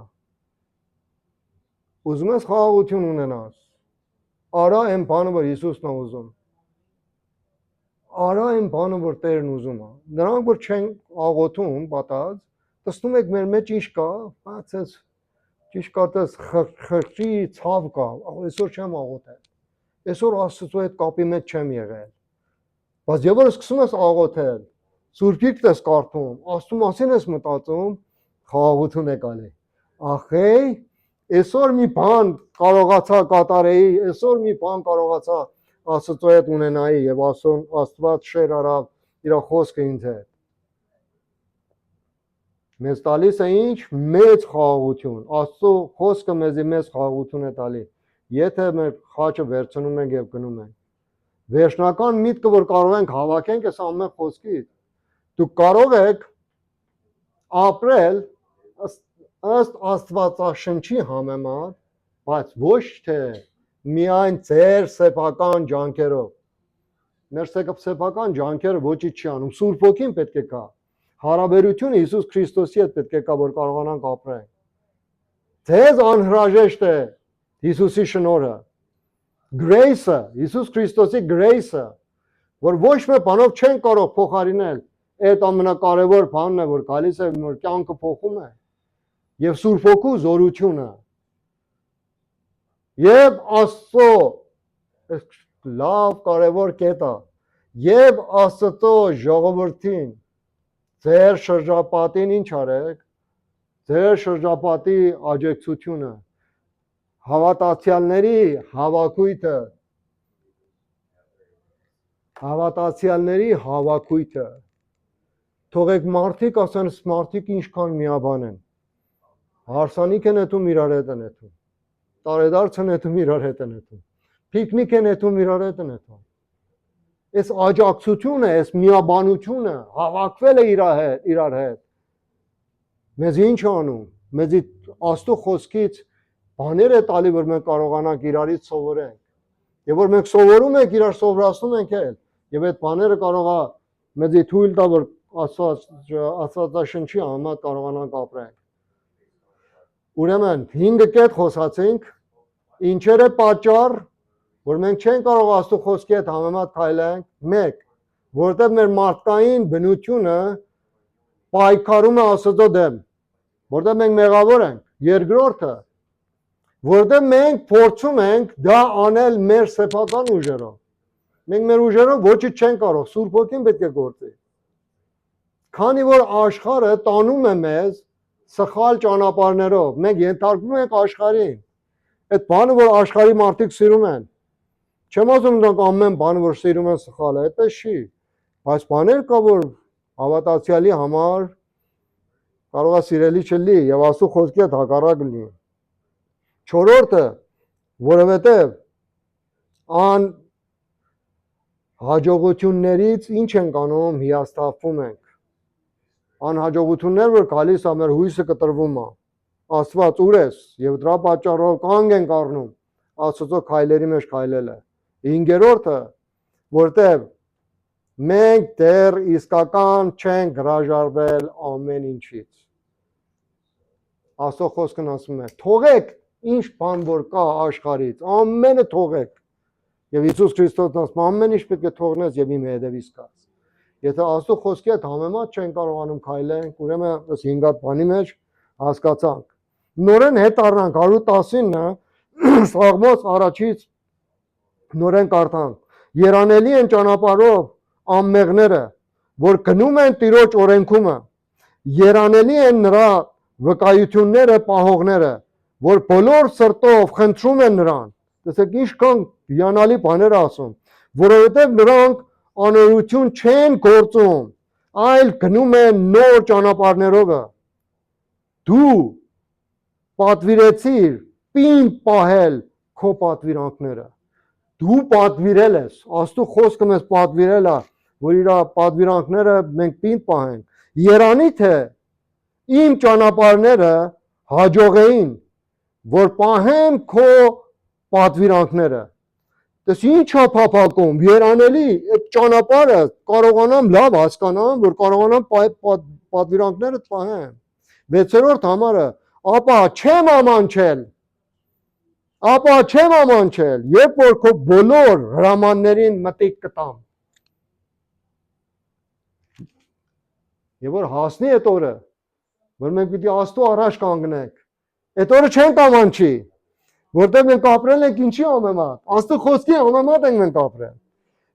Ուզում ես խաղաղություն ունենաս, արա այն բանը, որ Հիսուսն է ուզում, արա այն բանը, որ Տերն ուզում է։ Նրանք որ չեն աղոթում, պատած, տեսնում եք մեր մեջ ինչ կա, բացես ճիշտ կատես խղճի ցավ կա, այսօր չեմ աղոթել, այսօր Աստծո հետ կապի մեջ չեմ եղել, բայց եւ որ սկսում ես աղոթել, Սուրբ Գիրքն ես կարդում, Աստծո մասին ես մտածում, խաղաղություն է գալի։ Ախե, այսօր մի բան կարողացա կատարեի, այսօր մի բան կարողացա Աստծո հետ ունենայի եւ Աստված շեր արավ իր խոսքը ինձ հետ։ Մեզ տալիս է ինչ մեծ խաղաղություն, Աստծո խոսքը մեզի մեծ խաղաղություն է տալի, եթե մեր խաչը վերցնում ենք եւ գնում ենք։ Վերջնական միտքը, որ կարող ենք հավաքենք այս ամեն խոսքից, դուք կարող եք ապրել ըստ Աստվածաշնչի համեմատ, բայց ոչ թե միայն ձեր սեփական ջանքերով։ Մեր սեփական ջանքերը ոչինչ չի անում, Սուրբ Հոգին պետք է գա։ Հարաբերությունը Հիսուս Քրիստոսի հետ պետք է կա, որ կարողանանք ապրել։ Ձեզ անհրաժեշտ է Հիսուսի շնորհը, grace-ը, Հիսուս Քրիստոսի grace-ը, որ ոչ մի բանով չեն կարող փոխարինել, այդ ամենակարևոր բանն է, որ գալիս է, որ կյանքը փոխում է, եւ Սուրբ Հոգու զորությունը։ Եվ Աստծո լավ կարևոր կետ է, եւ Աստծո ժողովրդին ձեր շրջապատին ինչ արեք, ձեր շրջապատի աջակցությունը, հավատացյալների հավաքույթը, թողեք մարդիկ ասեն, մարդիկ ինչքան միաբան են, հարսանիք են հետում իրար հետ են հետում, տարեդարձ են հետում իրար հետ են հետում, պիկնիկ են հետում իրար հետ են հետում, այս աջակցությունը, այս միաբանությունը, հավաքվել է իրար հետ, մեզ ինչ անում, մեզի Աստծո խոսքից բաներ է տալի, որ մենք կարողանանք իրարից սովորենք, եւ որ մենք սովորում ենք, իրար սովորացնում ենք էլ, եւ այդ բաները կարող է մեզի թույլ տա, որ Աստվածաշնչի համեմատ կարողանանք ապրենք։ Ուրեմն 5 կետ խոսացինք, ինչեր է պատճառ, որ մենք չենք կարող Աստծո խոսքի հետ համեմատ քայլենք, 1, որտեղ մեր մարդկային բնությունը պայքարում է Աստծո դեմ, որտեղ մենք մեղավոր ենք, երկրորդը, որտեղ մենք փորձում ենք դա անել մեր սեփական ուժերով, մենք մեր ուժերով ոչինչ չենք կարող, Սուրբ Հոգին պետք է գործի, քանի որ աշխարհը տանում է մեզ սխալ ճանապարհներով, մենք ենթարկվում ենք աշխարհին, այդ բանը, որ աշխարհի մարդիկ սիրում են, չեմ ասում նրանք ամեն բանը, որ սիրում են սխալ է, այդպես չի, բայց բաներ կա, որ հավատացյալի համար կարող է սիրելի չլի եւ Աստծո խոսքի հետ հակառակ լինի։ 4-րդը, որովհետեւ ան հաջողություններից ինչ ենք անում, հիասթափվում ենք։ Անհաջողություններ, որ գալիս է մեր հույսը կտրվում է։ Աստված ուր ես եւ դրա պատճառով կանգ ենք առնում Աստծո քայլերի մեջ քայլելը։ 5-րդը, որտեղ մենք դեռ իսկական չենք հրաժարվել ամեն ինչից։ Աստծո խոսքն ասում է. թողեք ինչ բան որ կա աշխարհից, ամենը թողեք։ Եվ Հիսուս Քրիստոսն ասում է, ամեն ինչ պետք է թողնես եւ իմ հետևից գաս։ Եթե Աստծո խոսքի հետ համեմատ չեն կարողանում քայլենք, ուրեմն այս 5 հատ բանի մեջ հասկացանք։ Նորեն հետ առնանք 119-ը Սաղմոս առաջից նորեն կարդանք։ Երանելի են ճանապարհով անմեղները, որ գնում են Տիրոջ օրենքումը։ Երանելի են նրա վկայությունները պահողները, որ բոլոր սրտով խնդրում են նրան։ Տեսեք ինչքան հիանալի բաներ ասում, որովհետև նրանք անօրություն չեն գործում, այլ գնում են նոր ճանապարհներով։ Դու պատվիրեցիր պինդ պահել քո պատվիրանքները։ Դու պատվիրել ես, Աստծո խոսքը մեզ պատվիրել է, որ իր պատվիրանքները մենք պինդ պահենք։ Երանի թե իմ ճանապարհները հաջող էին, որ պահեմ քո պատվիրանքները։ Դες ինչ է փափակում, երանելի այդ ճանապարհը կարողանամ լավ հասկանամ, որ կարողանամ պատվիրանքները պահեմ։ 6-րդ համարը, ապա չեմ ամանչել, երբ որ քո բոլոր հրամաններին մտիկ կտամ։ Եվ որ հասնի այդ օրը, որ մենք պիտի Աստծո առաջ կանգնենք, այդ օրը չենք ամանչի, որտեղ մենք ապրել ենք ինչի համեմատ, Աստծո խոսքի համեմատ ենք մենք ապրել։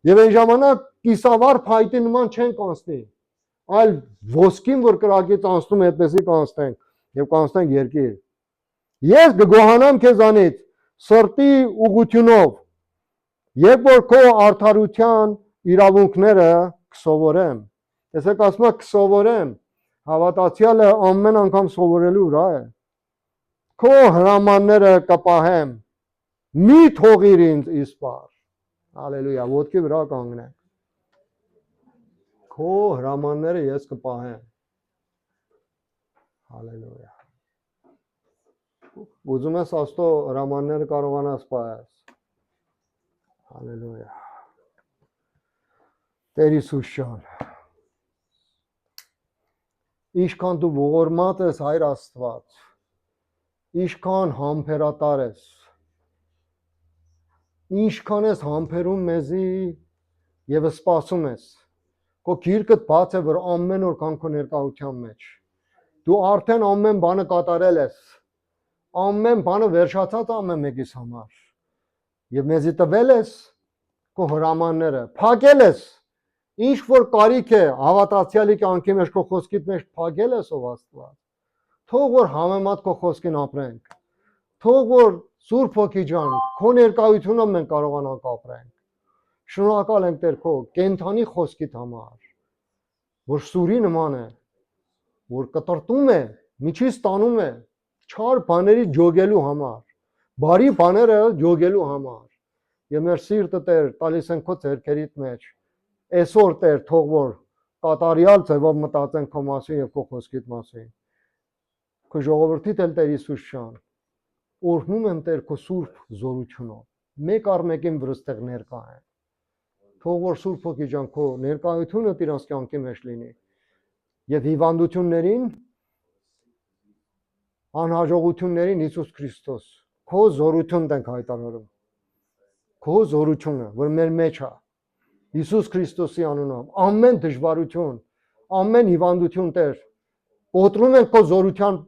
Եվ այն ժամանակ կիսավար փայտի նման չենք անցնի, այլ ոսկին, որ կրակից անցնում է, այդպեսի կանցնենք եւ կանցնենք երկիր։ Ես կգոհանամ քեզանից սրտի ուղղությունով, երբ որ քո արդարության իրավունքները կսովորեմ։ Տեսեք, ասում եմ կսովորեմ, հավատացյալը ամեն անգամ սովորելու վրա է։ Քո հրամանները կպահեմ, մի թողիր ինձ իսպար։ Հալելույա, ոտքի վրա կանգնենք։ Քո հրամանները ես կպահեմ։ Հալելույա։ Ուզում ես Աստծո հրամանները կարողանաս պահես։ Հալելույա։ Տեր Հիսուս ջան։ Ինչքան դու ողորմած ես, Հայր Աստված, ինչքան համբերատար ես, ինչքան ես համբերում մեզի եւ սպասում ես։ Քո գիրկդ բաց է, որ ամեն օր կան քո ներկայության մեջ։ Դու արդեն ամեն բանը կատարել ես, ամեն բանը վերջացած ամեն մեկիս համար։ Եվ մեզի տվել ես քո հրամանները, փակել ես, ինչ որ կարիք է հավատացյալի կյանքի մեջ քո խոսքիդ մեջ փակել ես ով Աստված։ Թող որ համեմատ քո խոսքին ապրենք։ Թող որ Սուրբ Հոգի ջան, քո ներկայությունով մենք կարողանանք ապրենք։ Շնորհակալ ենք Տեր քո կենթանի խոսքիդ համար, որ սուրի նման է, որ կտրտում է, միջի ստանում է, չար բաների ջոգելու համար, բարի բաները ջոգելու համար։ Եվ մեր սիրտը Տեր տալիս ենք քո ձեռքերիդ մեջ։ Այսօր Տեր թող որ կատարյալ ձևով մտածենք քո մասին եւ քո խոսքիդ մասին։ Քո ժողովրդիդ էլ Տեր Հիսուս ջան, օրհնում եմ Տեր քո սուրբ զորությունով։ Մեկ առ մեկին վրստեղ ներկա են։ Թող որ Սուրբ Հոգի ջան քո ներկայությունը իրանց կյանքի մեջ լինի։ Եվ հիվանդություններին, անհաջողություններին Հիսուս Քրիստոս քո զորությունն ենք հայտարարում։ Քո զորությունը, որ մեր մեջ է։ Հիսուս Քրիստոսի անունով ամեն դժվարություն, ամեն հիվանդություն Տեր, կոտրում ենք քո զորության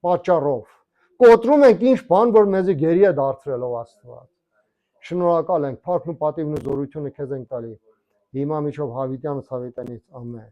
պատճառով։ Կոտրում ենք ինչ բան, որ մեզի գերի է դարձրելով Աստված։ Շնորհակալ ենք, փառքն ու պատիվն ու զորությունը քեզ ենք տալի։ Հիմա միջով Հավիտյանս Հավիտյանից ամեն։